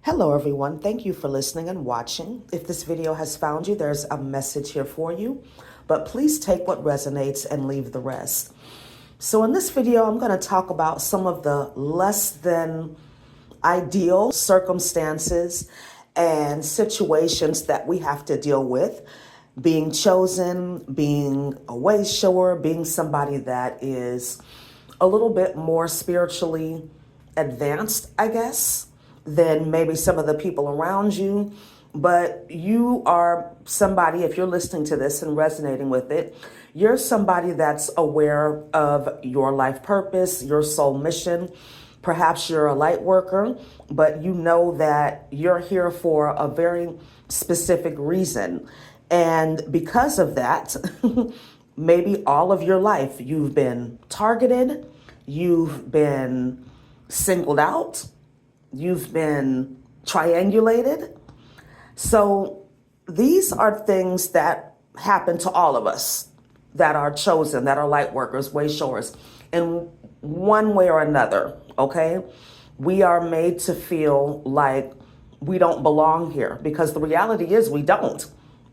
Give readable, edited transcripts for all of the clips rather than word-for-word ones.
Hello everyone, thank you for listening and watching. If this video has found you, there's a message here for you, but please take what resonates and leave the rest. So in this video, I'm going to talk about some of the less than ideal circumstances and situations that we have to deal with. Being chosen, being a way shower, being somebody that is a little bit more spiritually advanced, I guess, than maybe some of the people around you. But you are somebody, if you're listening to this and resonating with it, you're somebody that's aware of your life purpose, your soul mission. Perhaps you're a light worker, but you know that you're here for a very specific reason. And because of that, maybe all of your life you've been targeted, you've been singled out, you've been triangulated. So these are things that happen to all of us that are chosen, that are light workers, way showers, in one way or another, okay? We are made to feel like we don't belong here because the reality is we don't,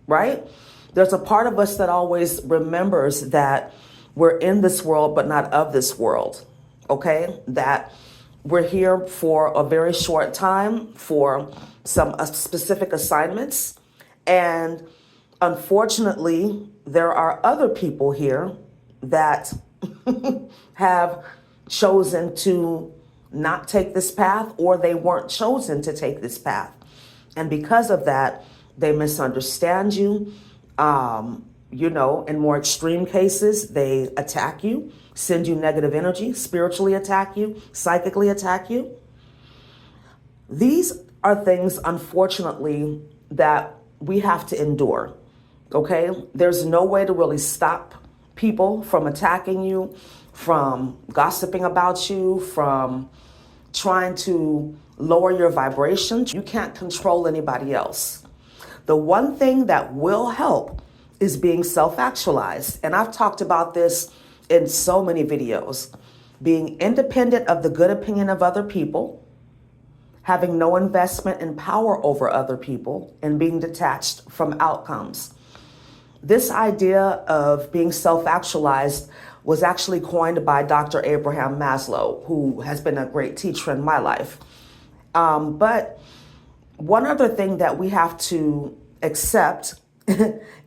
right? There's a part of us that always remembers that we're in this world but not of this world, okay? That we're here for a very short time for some specific assignments. And unfortunately, there are other people here that have chosen to not take this path, or they weren't chosen to take this path. And because of that, they misunderstand you. In more extreme cases, they attack you, send you negative energy, spiritually attack you, psychically attack you. These are things, unfortunately, that we have to endure, okay? There's no way to really stop people from attacking you, from gossiping about you, from trying to lower your vibrations. You can't control anybody else. The one thing that will help is being self-actualized. And I've talked about this in so many videos. Being independent of the good opinion of other people, having no investment in power over other people, and being detached from outcomes. This idea of being self-actualized was actually coined by Dr. Abraham Maslow, who has been a great teacher in my life. But one other thing that we have to accept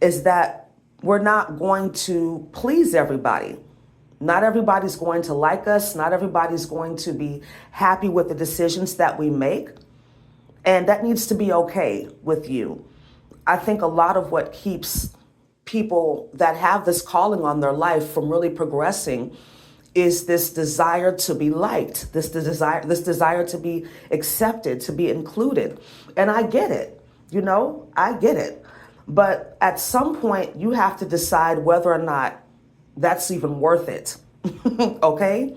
is that we're not going to please everybody. Not everybody's going to like us. Not everybody's going to be happy with the decisions that we make. And that needs to be okay with you. I think a lot of what keeps people that have this calling on their life from really progressing is this desire to be liked, this desire to be accepted, to be included. And I get it, I get it. But at some point, you have to decide whether or not that's even worth it, okay?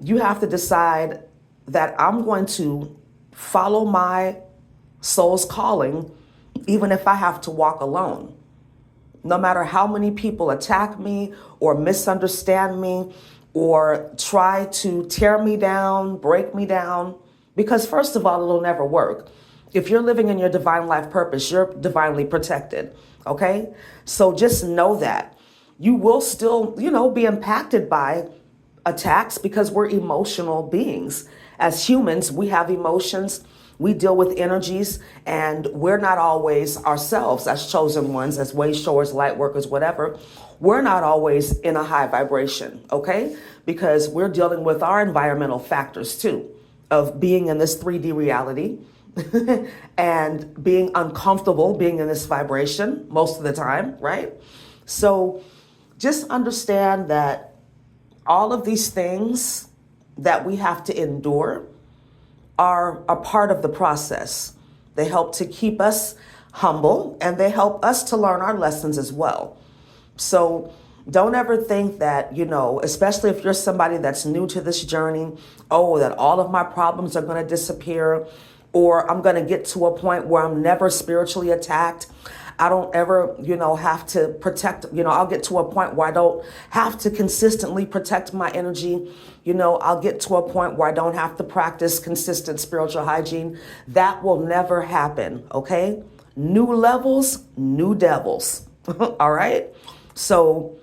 You have to decide that I'm going to follow my soul's calling, even if I have to walk alone. No matter how many people attack me or misunderstand me or try to tear me down, break me down, because first of all, it'll never work. If you're living in your divine life purpose, you're divinely protected, okay? So just know that. You will still, be impacted by attacks because we're emotional beings. As humans, we have emotions, we deal with energies, and we're not always ourselves as chosen ones, as way showers, light workers, whatever. We're not always in a high vibration, okay? Because we're dealing with our environmental factors too, of being in this 3D reality and being uncomfortable being in this vibration most of the time, right? So just understand that all of these things that we have to endure are a part of the process. They help to keep us humble and they help us to learn our lessons as well. So don't ever think that, especially if you're somebody that's new to this journey, that all of my problems are going to disappear, or I'm going to get to a point where I'm never spiritually attacked. I don't ever, have to protect, I'll get to a point where I don't have to consistently protect my energy. I'll get to a point where I don't have to practice consistent spiritual hygiene. That will never happen, okay? New levels, new devils, all right? So,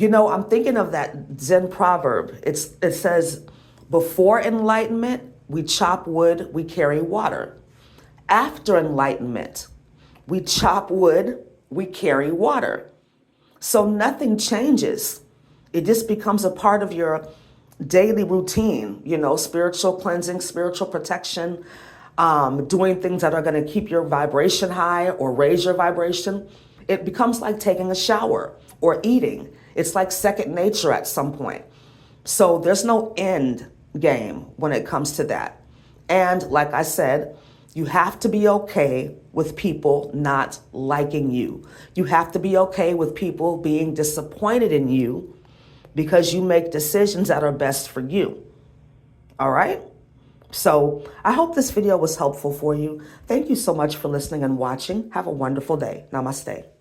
I'm thinking of that Zen proverb. It says, before enlightenment, we chop wood, we carry water. After enlightenment, we chop wood, we carry water. So nothing changes. It just becomes a part of your daily routine, spiritual cleansing, spiritual protection, doing things that are going to keep your vibration high or raise your vibration. It becomes like taking a shower or eating. It's like second nature at some point. So there's no end game when it comes to that. And like I said, you have to be okay with people not liking you. You have to be okay with people being disappointed in you because you make decisions that are best for you. All right? So I hope this video was helpful for you. Thank you so much for listening and watching. Have a wonderful day. Namaste.